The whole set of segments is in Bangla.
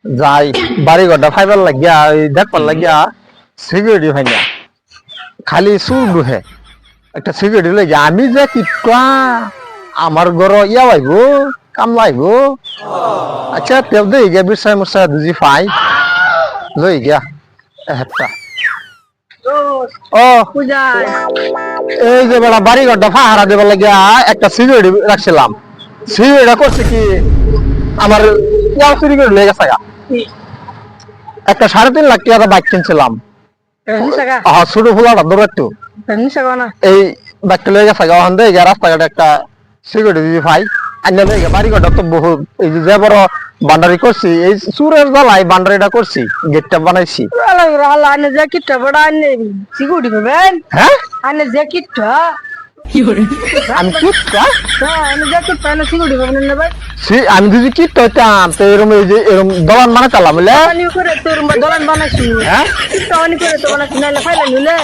যাই বাড়ি ঘরটা ফাইবার লাগিয়া ওই দেখবার লাগিয়া সিকিউরিটি হয় না, খালি চুর দুহে একটা সিকিউরিটি লাগে। আমি যে কিটা আমার ঘর ইয়া আইব কামলা আইব। আচ্ছা তেও দেই গিয়া বিরসাই মুরসা দুজি ফাই লই গিয়া একটা। ও পূজায় এই যে বেড়া বাড়ি ঘরটা ফাহারা দেবার লাগিয়া একটা সিকিউরিটি রাখছিলাম, সিকিউরিটি করছে কি আমার ইয়াও চুরি করে লেগে গেছে গা। একটা 3.5 লাখ টাকা বাইক কিনছিলাম, নিশাগা ছোট ফুলাটা ধরো একটু নিশাগা না এই বাইকটা লেগে গেছে গা। ওখান থেকে রাস্তাঘাটে একটা সিকিউরিটি দিদি ভাই আইনা লেগে বাড়ি ঘরটা তো বহুত এই যে বড় বান্ডারি করছি, এই চুরের জ্বালাই বান্ডারিটা করছি, গেটটা বানাইছি। আল্লাহ আনে জ্যাকেটটা বড় আনে সিকিউরিটি পাবেন হ্যাঁ আনে জ্যাকেটটা আমি কিটটা আনে জ্যাকেট পানে সিকিউরিটি পাবেন না ভাই আমি যদি কিট হইতাম তো এরম এই যে এরম দলান বানাতাম বলে। পানি করে তোর দলান বানাইছি হ্যাঁ পানি করে তো বানাইছি নাইলে ফাইলে নিলে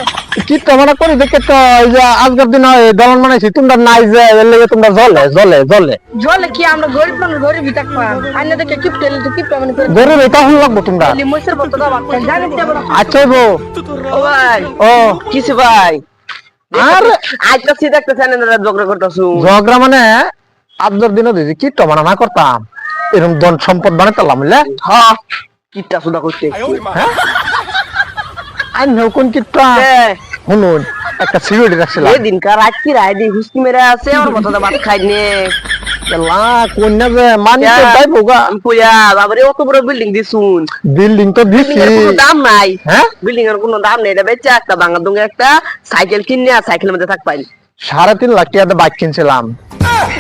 কিটটা মানে করি দেখে তো এই যে আজকের দিন দলান বানাইছি, তোমরা নাই যে এর লেগে তোমরা জলে জলে জলে জলে কি আমরা গরিব মানুষ গরিবই থাকবা আনে দেখে কিপটে তো কিপটে মানে করে গরিব এটা হল লাগবো তোমরা। লিমসের বলতো দাও জানেন তো বড় আচ্ছা বউ ও ভাই ও কিছু ভাই আর আইতাছি দেখতেছেন এরা ঝগড়া করতেছু ঝগড়া মানে আজকের দিনও দিদি কিটটা বানা করতাম এরকম ধন সম্পদ বানাতাম বুঝলে। হ্যাঁ কিটটা সুদা করতে হ্যাঁ আইন কোন কিটটা শুনুন একটা সিকিউরিটি রাখছিলাম। এই দিনকার রাত্রি রাইদি হুস্কি মেরে আছে আমার মতো ভাত খাই নে কন্যা যে মানি তো তাই বোগা আমি কইয়া বাবারে অত বড় বিল্ডিং দিছুন বিল্ডিং তো দিছি বিল্ডিং এর কোনো দাম নাই। হ্যাঁ বিল্ডিং এর কোনো দাম নেই, এটা বেচে একটা ভাঙা দুঙ্গে একটা সাইকেল কিনে আর সাইকেলের মধ্যে থাক পাই 3.5 লাখ টাকা বাইক কিনছিলাম,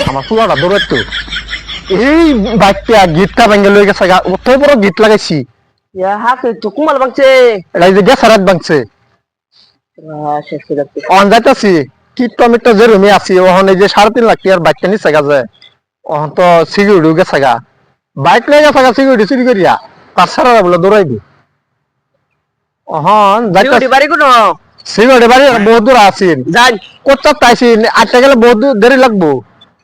আমার ফুলাটা দৌড়াতো এই বাইকটা গিটটা ভেঙে লয়ে গেছে গা, অত বড় গিট লাগাইছি ইয়া হাতে তো কুমাল বাংছে এটা এই যে গ্যাস রাত ভাঙছে। শেষ করে যাচ্ছে অন যাইতাছি কিট টমেটো যে রুমে আছি ওখান এই যে 3.5 লাখ টাকার বাইকটা নিচ্ছে গাছে ওখান তো সিকিউরিটি গেছে গা, বাইক লয়ে গেছে গা সিকিউরিটি চুরি করিয়া তার সারা বলে দৌড়াইবি। ওহন যাইতাছি বাড়ি কোনো সিকিউরিটি বাড়ি বহুত দূর আছেন যাই কোচ্চার তাইছিন আটটা গেলে বহুত দেরি লাগবো,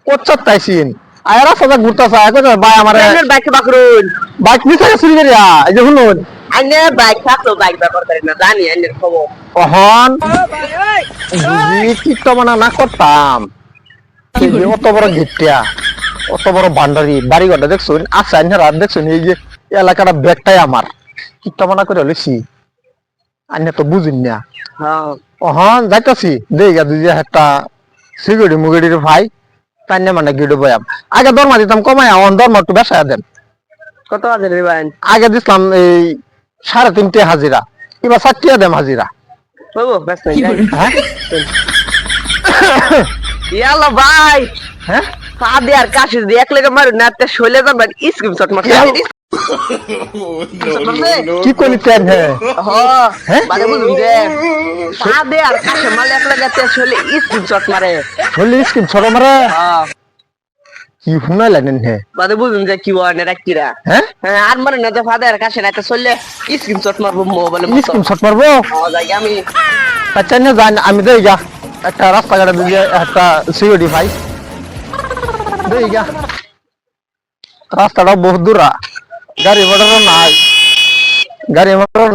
কোচ্চার তাইছিন আয়ারা সদা ঘুরতেছে ভাই আমার বাইকে বাকরুন বাইক নিচে চুরি করিয়া এই যে শুনুন আইনে বাইক থাকলো বাইক ব্যবহার করি না জানি আইনের খবর অহন যদি কিটটা বানা না করতাম এই যে অত বড় গিটটা অত বড় ভান্ডারি বাড়ি ঘরটা দেখছুন আচ্ছা আইনের রাত দেখছুন এই যে এলাকাটা ব্যাগটাই আমার কিটটা বানা করে হলেছি আইনে তো বুঝিন না। হ্যাঁ অহন যাইতাছি দেখা দুই একটা সিকিউরিটি মুগিটির ভাই তাই না মানে গিডো বয়াম আগে দরমা দিতাম কমাই অন দরমা একটু বেসায় দেন। কত আছে রে ভাই আগে দিছিলাম এই 3.5 হাজিরা, এবার 4 দেম হাজিরা। বাবু ব্যস্ত নাই হ্যাঁ ইয়াল্লা ভাই হ্যাঁ সাদে আর কাশি দিয়ে এক লেগে মারুন না তে শৈলে যাবেন স্ক্রিন শট মারতে কি করলি তেন হ্যাঁ মানে বুঝুন যে সাদে আর কাশি মারলে এক লেগে তে শৈলে স্ক্রিন শট মারে বললি স্কিম ছোট মারে হ্যাঁ কি শুনাই লাগেন হে মানে বুঝুন যে কি বলে রাখিরা হ্যাঁ হ্যাঁ আর মারুন না যে ফাদে আর কাশি না তে শৈলে স্ক্রিন শট মারবো মোবাইলে স্কিম ছোট মারবো যাই আমি আচ্ছা না জান আমি দেই গা একটা রাস্তাঘাটে দিয়ে একটা সিকিউরিটি ভাই দেই গা রাস্তাটা বহুত দূর, গাড়ি মোটর নাই গাড়ি মোটর